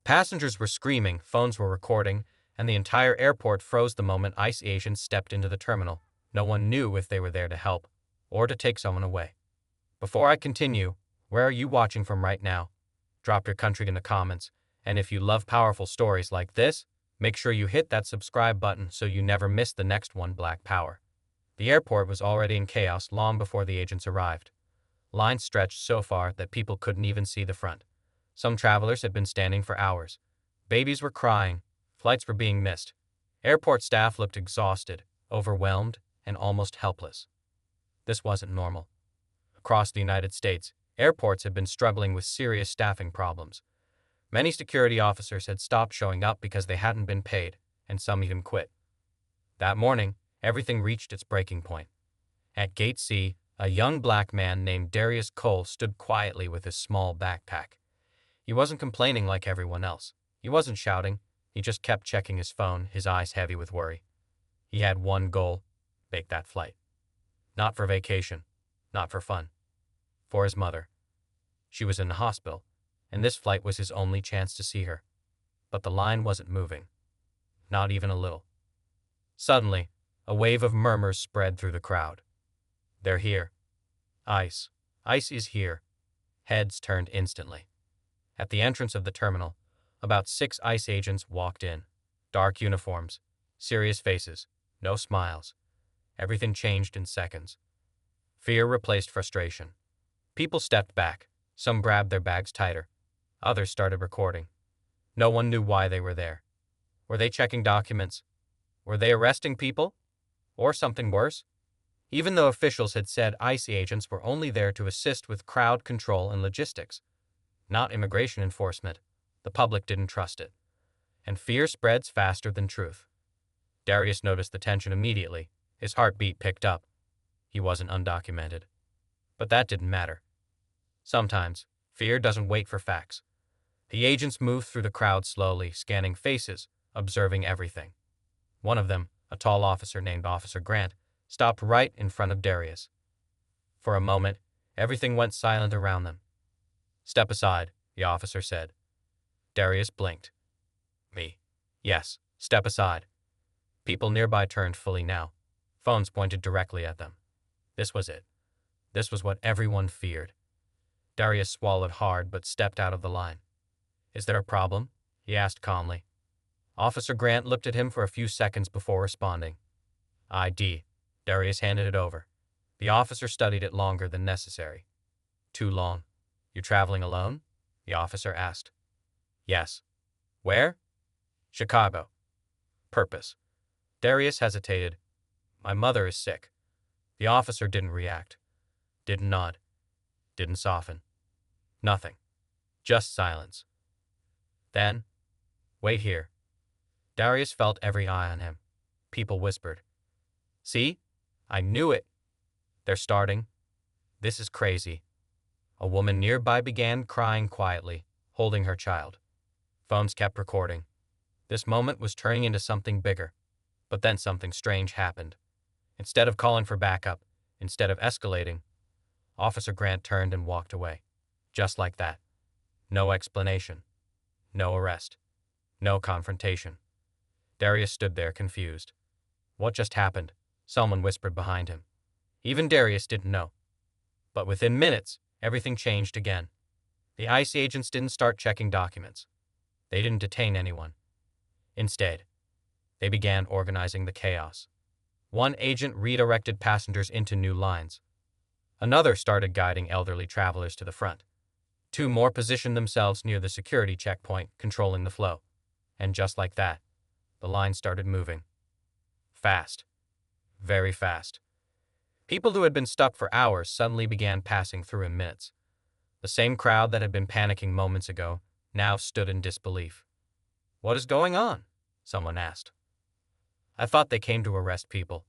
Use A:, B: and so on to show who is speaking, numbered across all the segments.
A: Passengers were screaming, phones were recording, and the entire airport froze the moment ICE agents stepped into the terminal. No one knew if they were there to help or to take someone away. Before I continue, where are you watching from right now? Drop your country in the comments, and if you love powerful stories like this, make sure you hit that subscribe button so you never miss the next one. Black Power. The airport was already in chaos long before the agents arrived. Lines stretched so far that people couldn't even see the front. Some travelers had been standing for hours. Babies were crying. Flights were being missed. Airport staff looked exhausted, overwhelmed, and almost helpless. This wasn't normal. Across the United States, airports had been struggling with serious staffing problems. Many security officers had stopped showing up because they hadn't been paid, and some even quit. That morning, everything reached its breaking point. At Gate C, a young black man named Darius Cole stood quietly with his small backpack. He wasn't complaining like everyone else. He wasn't shouting. He just kept checking his phone, his eyes heavy with worry. He had one goal: make that flight. Not for vacation, not for fun. For his mother. She was in the hospital, and this flight was his only chance to see her. But the line wasn't moving. Not even a little. Suddenly, a wave of murmurs spread through the crowd. They're here. ICE. ICE is here. Heads turned instantly. At the entrance of the terminal, about 6 ICE agents walked in. Dark uniforms, serious faces, no smiles. Everything changed in seconds. Fear replaced frustration. People stepped back. Some grabbed their bags tighter. Others started recording. No one knew why they were there. Were they checking documents? Were they arresting people? Or something worse? Even though officials had said ICE agents were only there to assist with crowd control and logistics, not immigration enforcement, the public didn't trust it. And fear spreads faster than truth. Darius noticed the tension immediately. His heartbeat picked up. He wasn't undocumented. But that didn't matter. Sometimes, fear doesn't wait for facts. The agents moved through the crowd slowly, scanning faces, observing everything. One of them, a tall officer named Officer Grant, stopped right in front of Darius. For a moment, everything went silent around them. Step aside, the officer said. Darius blinked. Me. Yes, step aside. People nearby turned fully now. Phones pointed directly at them. This was it. This was what everyone feared. Darius swallowed hard but stepped out of the line. Is there a problem? He asked calmly. Officer Grant looked at him for a few seconds before responding. ID. Darius handed it over. The officer studied it longer than necessary. Too long. You traveling alone? The officer asked. Yes. Where? Chicago. Purpose. Darius hesitated. My mother is sick. The officer didn't react. Didn't nod. Didn't soften. Nothing. Just silence. Then, wait here. Darius felt every eye on him. People whispered. See? I knew it. They're starting. This is crazy. A woman nearby began crying quietly, holding her child. Phones kept recording. This moment was turning into something bigger. But then something strange happened. Instead of calling for backup, instead of escalating, Officer Grant turned and walked away. Just like that. No explanation. No arrest. No confrontation. Darius stood there confused. What just happened? Someone whispered behind him. Even Darius didn't know. But within minutes, everything changed again. The ICE agents didn't start checking documents. They didn't detain anyone. Instead, they began organizing the chaos. One agent redirected passengers into new lines. Another started guiding elderly travelers to the front. 2 more positioned themselves near the security checkpoint, controlling the flow. And just like that, the line started moving. Fast. Very fast. People who had been stuck for hours suddenly began passing through in minutes. The same crowd that had been panicking moments ago now stood in disbelief. What is going on? Someone asked. I thought they came to arrest people.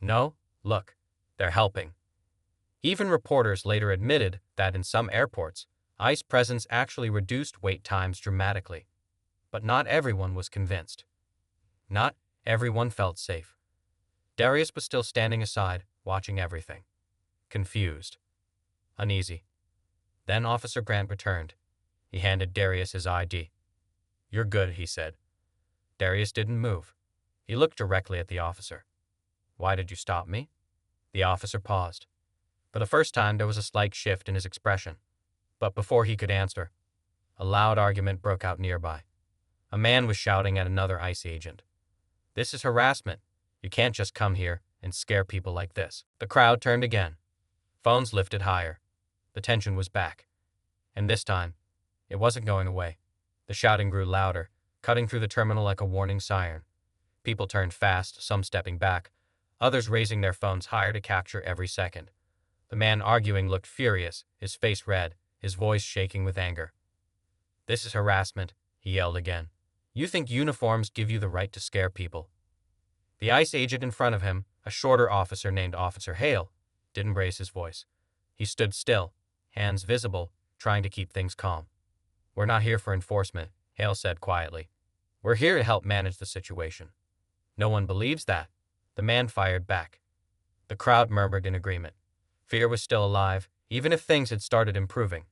A: No, look, they're helping. Even reporters later admitted that in some airports, ICE presence actually reduced wait times dramatically. But not everyone was convinced. Not everyone felt safe. Darius was still standing aside, watching everything. Confused. Uneasy. Then Officer Grant returned. He handed Darius his ID. "You're good," he said. Darius didn't move. He looked directly at the officer. "Why did you stop me?" The officer paused. For the first time, there was a slight shift in his expression. But before he could answer, a loud argument broke out nearby. A man was shouting at another ICE agent. "This is harassment. You can't just come here and scare people like this." The crowd turned again. Phones lifted higher. The tension was back. And this time, it wasn't going away. The shouting grew louder, cutting through the terminal like a warning siren. People turned fast, some stepping back, others raising their phones higher to capture every second. The man arguing looked furious, his face red, his voice shaking with anger. "This is harassment," he yelled again. "You think uniforms give you the right to scare people?" The ICE agent in front of him, a shorter officer named Officer Hale, didn't raise his voice. He stood still, hands visible, trying to keep things calm. "We're not here for enforcement," Hale said quietly. "We're here to help manage the situation." "No one believes that," the man fired back. The crowd murmured in agreement. Fear was still alive, even if things had started improving.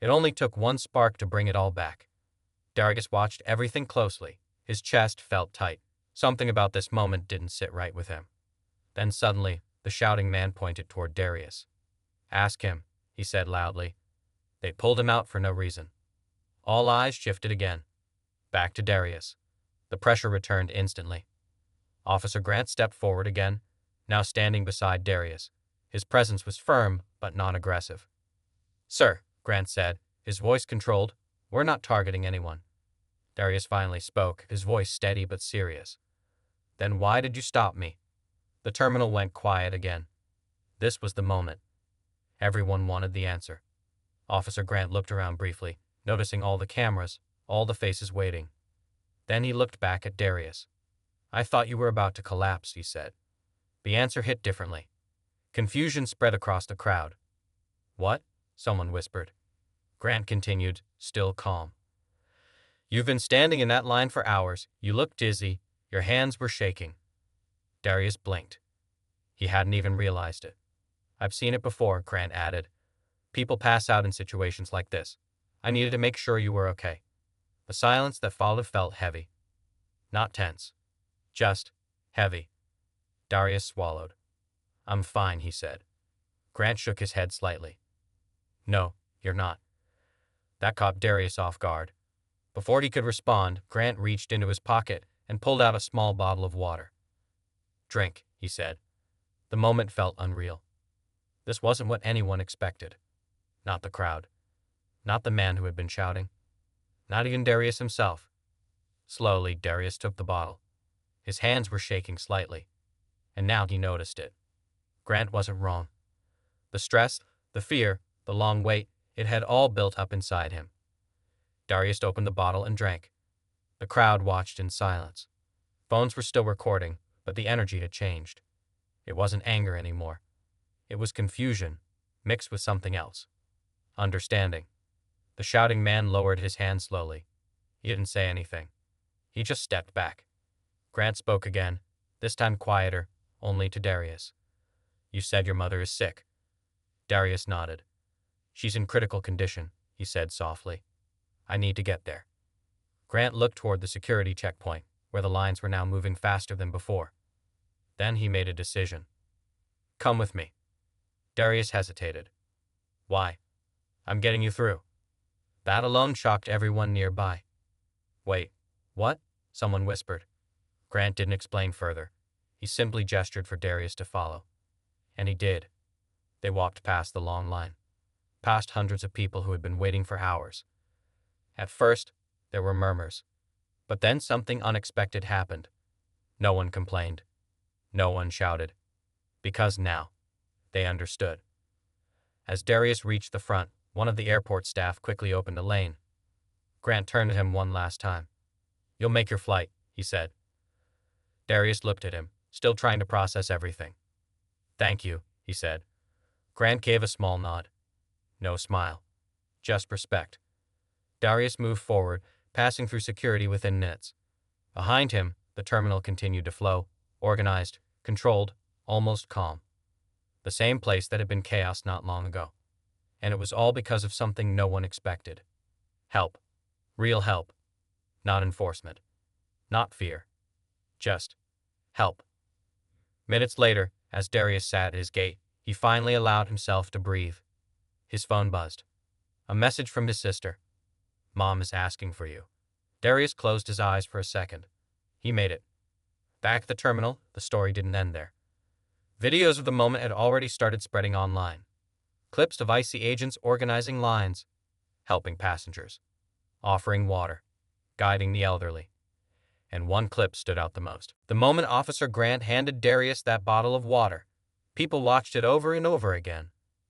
A: It only took one spark to bring it all back. Darius watched everything closely. His chest felt tight. Something about this moment didn't sit right with him. Then suddenly, the shouting man pointed toward Darius. "Ask him," he said loudly. They pulled him out for no reason. All eyes shifted again. Back to Darius. The pressure returned instantly. Officer Grant stepped forward again, now standing beside Darius. His presence was firm, but not aggressive. "Sir," Grant said, his voice controlled, "we're not targeting anyone." Darius finally spoke, his voice steady but serious. "Then why did you stop me?" The terminal went quiet again. This was the moment. Everyone wanted the answer. Officer Grant looked around briefly, noticing all the cameras, all the faces waiting. Then he looked back at Darius. "I thought you were about to collapse," he said. The answer hit differently. Confusion spread across the crowd. "What?" someone whispered. Grant continued, still calm. "You've been standing in that line for hours. You looked dizzy. Your hands were shaking." Darius blinked. He hadn't even realized it. "I've seen it before," Grant added. "People pass out in situations like this. I needed to make sure you were okay." The silence that followed felt heavy. Not tense. Just heavy. Darius swallowed. "I'm fine," he said. Grant shook his head slightly. "No, you're not." That caught Darius off guard. Before he could respond, Grant reached into his pocket and pulled out a small bottle of water. "Drink," he said. The moment felt unreal. This wasn't what anyone expected. Not the crowd. Not the man who had been shouting. Not even Darius himself. Slowly, Darius took the bottle. His hands were shaking slightly. And now he noticed it. Grant wasn't wrong. The stress, the fear, the long wait, it had all built up inside him. Darius opened the bottle and drank. The crowd watched in silence. Phones were still recording, but the energy had changed. It wasn't anger anymore. It was confusion, mixed with something else. Understanding. The shouting man lowered his hand slowly. He didn't say anything. He just stepped back. Grant spoke again, this time quieter, only to Darius. "You said your mother is sick." Darius nodded. "She's in critical condition," he said softly. "I need to get there." Grant looked toward the security checkpoint, where the lines were now moving faster than before. Then he made a decision. "Come with me." Darius hesitated. "Why?" "I'm getting you through." That alone shocked everyone nearby. "Wait, what?" someone whispered. Grant didn't explain further. He simply gestured for Darius to follow. And he did. They walked past the long line, past hundreds of people who had been waiting for hours. At first, there were murmurs. But then something unexpected happened. No one complained. No one shouted. Because now, they understood. As Darius reached the front, one of the airport staff quickly opened a lane. Grant turned to him one last time. "You'll make your flight," he said. Darius looked at him, still trying to process everything. "Thank you," he said. Grant gave a small nod. No smile. Just respect. Darius moved forward, passing through security within minutes. Behind him, the terminal continued to flow, organized, controlled, almost calm. The same place that had been chaos not long ago. And it was all because of something no one expected. Help. Real help. Not enforcement. Not fear. Just help. Minutes later, as Darius sat at his gate, he finally allowed himself to breathe. His phone buzzed. A message from his sister. Mom is asking for you. Darius closed his eyes for a second. He made it. Back at the terminal, the story didn't end there. Videos of the moment had already started spreading online. Clips of ICE agents organizing lines, helping passengers, offering water, guiding the elderly. And one clip stood out the most. The moment Officer Grant handed Darius that bottle of water, people watched it over and over again.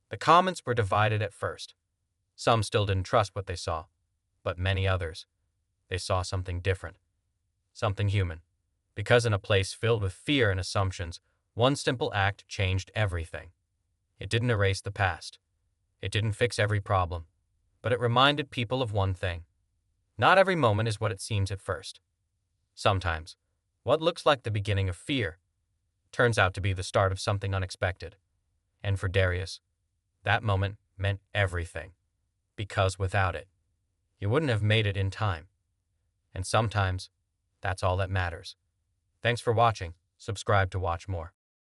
A: The comments were divided at first. Some still didn't trust what they saw, but many others, they saw something different, something human. Because in a place filled with fear and assumptions, one simple act changed everything. It didn't erase the past. It didn't fix every problem, but it reminded people of one thing. Not every moment is what it seems at first. Sometimes, what looks like the beginning of fear turns out to be the start of something unexpected. And for Darius, that moment meant everything, because without it, you wouldn't have made it in time. And sometimes, that's all that matters. Thanks for watching. Subscribe to watch more.